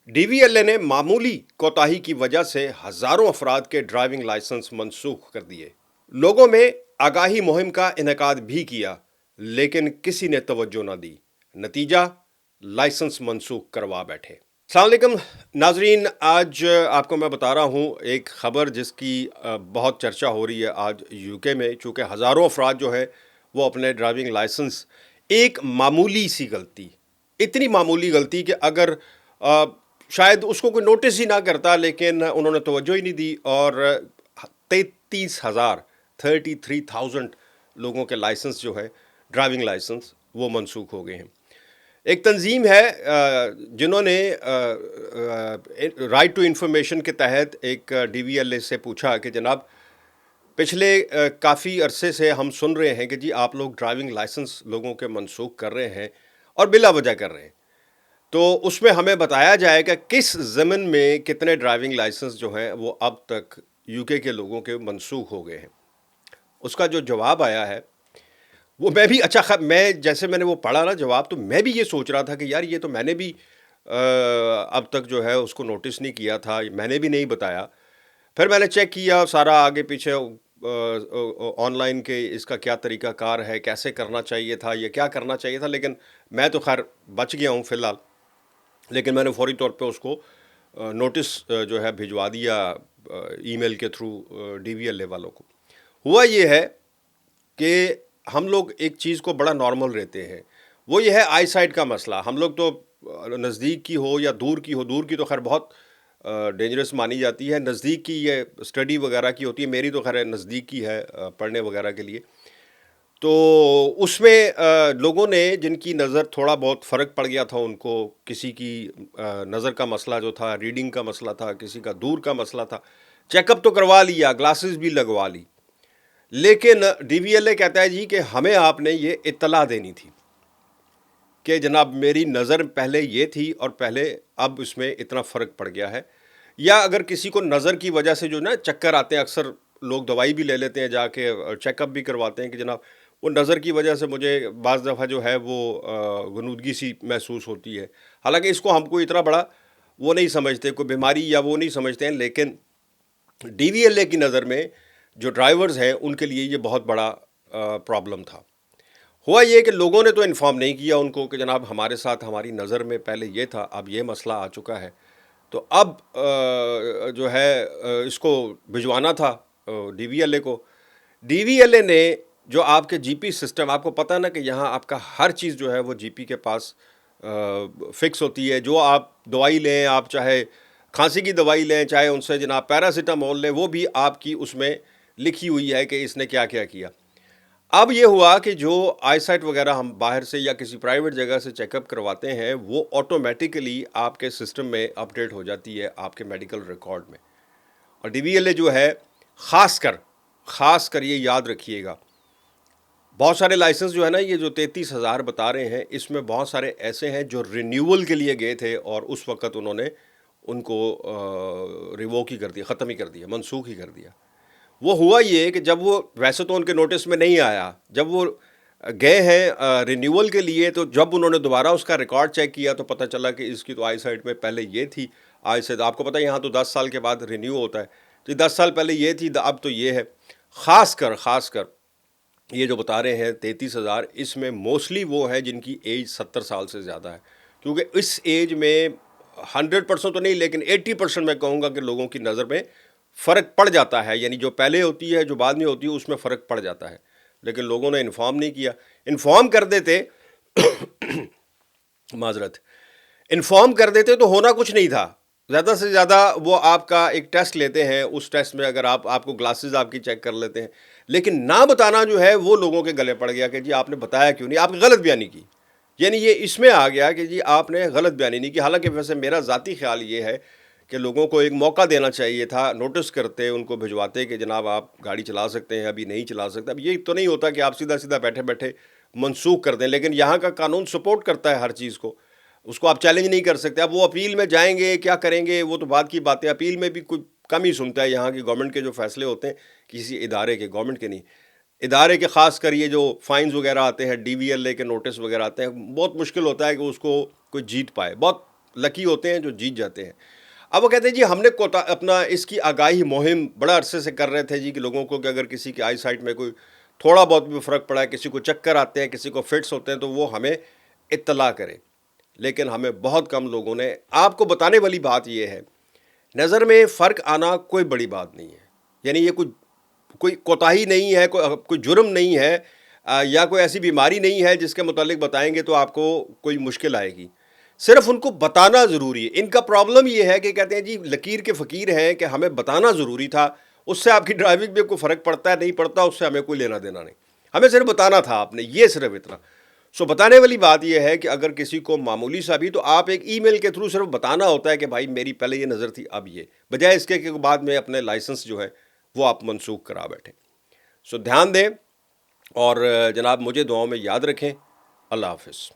D V L A نے معمولی کوتاہی کی وجہ سے ہزاروں افراد کے ڈرائیونگ لائسنس منسوخ کر دیے۔ لوگوں میں آگاہی مہم کا انعقاد بھی کیا، لیکن کسی نے توجہ نہ دی۔ نتیجہ لائسنس منسوخ کروا بیٹھے۔ السلام علیکم ناظرین، آج آپ کو میں بتا رہا ہوں ایک خبر جس کی بہت چرچا ہو رہی ہے آج یو کے میں، چونکہ ہزاروں افراد جو ہے وہ اپنے ڈرائیونگ لائسنس، ایک معمولی سی غلطی، اتنی معمولی غلطی کہ اگر شاید اس کو کوئی نوٹس ہی نہ کرتا، لیکن انہوں نے توجہ ہی نہیں دی، اور 33,000 33,000 لوگوں کے لائسنس جو ہے ڈرائیونگ لائسنس وہ منسوخ ہو گئے ہیں۔ ایک تنظیم ہے جنہوں نے رائٹ ٹو انفارمیشن کے تحت ایک ڈی وی ایل اے سے پوچھا کہ جناب پچھلے کافی عرصے سے ہم سن رہے ہیں کہ جی آپ لوگ ڈرائیونگ لائسنس لوگوں کے منسوخ کر رہے ہیں اور بلا وجہ کر رہے ہیں، تو اس میں ہمیں بتایا جائے کہ کس ضمن میں کتنے ڈرائیونگ لائسنس جو ہیں وہ اب تک یو کے لوگوں کے منسوخ ہو گئے ہیں۔ اس کا جو جواب آیا ہے وہ میں بھی میں جیسے میں نے وہ پڑھا نا جواب، تو میں بھی یہ سوچ رہا تھا کہ یار یہ تو میں نے بھی اب تک جو ہے اس کو نوٹس نہیں کیا تھا، میں نے بھی نہیں بتایا۔ پھر میں نے چیک کیا سارا آگے پیچھے آن لائن کے اس کا کیا طریقہ کار ہے، کیسے کرنا چاہیے تھا، یہ کیا کرنا چاہیے تھا، لیکن میں تو خیر بچ گیا ہوں فی الحال۔ لیکن میں نے فوری طور پہ اس کو نوٹس جو ہے بھجوا دیا ای میل کے through D V L A والوں کو۔ ہوا یہ ہے کہ ہم لوگ ایک چیز کو بڑا نارمل رہتے ہیں، وہ یہ ہے آئی سائٹ کا مسئلہ۔ ہم لوگ تو نزدیک کی ہو یا دور کی ہو، دور کی تو خیر بہت ڈینجرس مانی جاتی ہے، نزدیک کی یہ اسٹڈی وغیرہ کی ہوتی ہے، میری تو خیر نزدیک کی ہے پڑھنے وغیرہ کے لیے۔ تو اس میں لوگوں نے جن کی نظر تھوڑا بہت فرق پڑ گیا تھا، ان کو کسی کی نظر کا مسئلہ جو تھا، ریڈنگ کا مسئلہ تھا، کسی کا دور کا مسئلہ تھا، چیک اپ تو کروا لیا، گلاسز بھی لگوا لی، لیکن ڈی وی ایل اے کہتا ہے جی کہ ہمیں آپ نے یہ اطلاع دینی تھی کہ جناب میری نظر پہلے یہ تھی اور پہلے اب اس میں اتنا فرق پڑ گیا ہے۔ یا اگر کسی کو نظر کی وجہ سے جو نا چکر آتے ہیں، اکثر لوگ دوائی بھی لے لیتے ہیں جا کے، چیک اپ بھی کرواتے ہیں کہ جناب وہ نظر کی وجہ سے مجھے بعض دفعہ جو ہے وہ غنودگی سی محسوس ہوتی ہے، حالانکہ اس کو ہم کو اتنا بڑا وہ نہیں سمجھتے، کوئی بیماری یا وہ نہیں سمجھتے ہیں، لیکن ڈی وی ایل اے کی نظر میں جو ڈرائیورز ہیں ان کے لیے یہ بہت بڑا پرابلم تھا۔ ہوا یہ کہ لوگوں نے تو انفارم نہیں کیا ان کو کہ جناب ہمارے ساتھ ہماری نظر میں پہلے یہ تھا، اب یہ مسئلہ آ چکا ہے، تو اب جو ہے اس کو بھجوانا تھا ڈی وی ایل اے کو۔ ڈی وی ایل اے نے جو آپ کے جی پی سسٹم، آپ کو پتہ نا کہ یہاں آپ کا ہر چیز جو ہے وہ جی پی کے پاس فکس ہوتی ہے، جو آپ دوائی لیں، آپ چاہے کھانسی کی دوائی لیں، چاہے ان سے جناب پیراسیٹامول لیں، وہ بھی آپ کی اس میں لکھی ہوئی ہے کہ اس نے کیا کیا کیا۔ اب یہ ہوا کہ جو آئی سائٹ وغیرہ ہم باہر سے یا کسی پرائیویٹ جگہ سے چیک اپ کرواتے ہیں، وہ آٹومیٹیکلی آپ کے سسٹم میں اپڈیٹ ہو جاتی ہے آپ کے میڈیکل ریکارڈ میں۔ اور ڈی وی ایل اے جو ہے خاص کر یہ یاد رکھیے گا، بہت سارے لائسنس جو ہے نا، یہ جو 33,000 بتا رہے ہیں، اس میں بہت سارے ایسے ہیں جو رینیول کے لیے گئے تھے اور اس وقت انہوں نے ان کو ریووک ہی کر دیا، ختم ہی کر دیا، منسوخ ہی کر دیا۔ وہ ہوا یہ کہ جب وہ ویسے تو ان کے نوٹس میں نہیں آیا، جب وہ گئے ہیں رینیول کے لیے، تو جب انہوں نے دوبارہ اس کا ریکارڈ چیک کیا تو پتہ چلا کہ اس کی تو آئی سائٹ میں پہلے یہ تھی، آئی سے آپ کو پتہ ہے یہاں تو 10 سال کے بعد رینیو ہوتا ہے، تو 10 سال پہلے یہ تھی، اب تو یہ ہے۔ خاص کر یہ جو بتا رہے ہیں 33,000، اس میں موسٹلی وہ ہیں جن کی ایج 70 سال سے زیادہ ہے، کیونکہ اس ایج میں 100% تو نہیں لیکن 80% میں کہوں گا کہ لوگوں کی نظر میں فرق پڑ جاتا ہے، یعنی جو پہلے ہوتی ہے جو بعد میں ہوتی ہے اس میں فرق پڑ جاتا ہے، لیکن لوگوں نے انفارم نہیں کیا۔ انفارم کر دیتے معذرت، انفارم کر دیتے تو ہونا کچھ نہیں تھا۔ زیادہ سے زیادہ وہ آپ کا ایک ٹیسٹ لیتے ہیں، اس ٹیسٹ میں اگر آپ کو گلاسز آپ کی چیک کر لیتے ہیں، لیکن نہ بتانا جو ہے وہ لوگوں کے گلے پڑ گیا کہ جی آپ نے بتایا کیوں نہیں، آپ نے غلط بیانی کی، یعنی یہ اس میں آ گیا کہ جی آپ نے غلط بیانی نہیں کی۔ حالانکہ ویسے میرا ذاتی خیال یہ ہے کہ لوگوں کو ایک موقع دینا چاہیے تھا، نوٹس کرتے، ان کو بھجواتے کہ جناب آپ گاڑی چلا سکتے ہیں، ابھی نہیں چلا سکتے۔ اب یہ تو نہیں ہوتا کہ آپ سیدھا بیٹھے بیٹھے منسوخ کر دیں، لیکن یہاں کا قانون سپورٹ کرتا ہے ہر چیز کو، اس کو آپ چیلنج نہیں کر سکتے۔ اب وہ اپیل میں جائیں گے، کیا کریں گے، وہ تو بعد کی باتیں، اپیل میں بھی کوئی کم ہی سنتا ہے۔ یہاں کی گورنمنٹ کے جو فیصلے ہوتے ہیں، کسی ادارے کے، گورنمنٹ کے نہیں، ادارے کے، خاص کر یہ جو فائنز وغیرہ آتے ہیں، ڈی وی ایل اے کے نوٹس وغیرہ آتے ہیں، بہت مشکل ہوتا ہے کہ اس کو کوئی جیت پائے، بہت لکی ہوتے ہیں جو جیت جاتے ہیں. اب وہ کہتے ہیں جی ہم نے اپنا اس کی آگاہی مہم بڑا عرصے سے کر رہے تھے جی کہ لوگوں کو کہ اگر کسی کی آئی سائٹ میں کوئی تھوڑا بہت بھی فرق پڑا ہے, کسی کو چکر آتے ہیں, کسی کو فٹس ہوتے ہیں, تو وہ ہمیں اطلاع کرے. لیکن ہمیں بہت کم لوگوں نے, آپ کو بتانے والی بات یہ ہے, نظر میں فرق آنا کوئی بڑی بات نہیں ہے. یعنی یہ کوئی کوتاہی نہیں ہے, کوئی جرم نہیں ہے, یا کوئی ایسی بیماری نہیں ہے جس کے متعلق بتائیں گے تو آپ کو کوئی مشکل آئے گی. صرف ان کو بتانا ضروری ہے. ان کا پرابلم یہ ہے کہ کہتے ہیں جی لکیر کے فقیر ہیں کہ ہمیں بتانا ضروری تھا, اس سے آپ کی ڈرائیونگ میں کوئی فرق پڑتا ہے نہیں پڑتا, اس سے ہمیں کوئی لینا دینا نہیں, ہمیں صرف بتانا تھا آپ نے, یہ صرف اتنا. سو بتانے والی بات یہ ہے کہ اگر کسی کو معمولی سا بھی, تو آپ ایک ای میل کے تھرو صرف بتانا ہوتا ہے کہ بھائی میری پہلے یہ نظر تھی اب یہ, بجائے اس کے کہ بعد میں اپنے لائسنس جو ہے وہ آپ منسوخ کرا بیٹھیں. سو دھیان دیں, اور جناب مجھے دعاؤں میں یاد رکھیں. اللہ حافظ.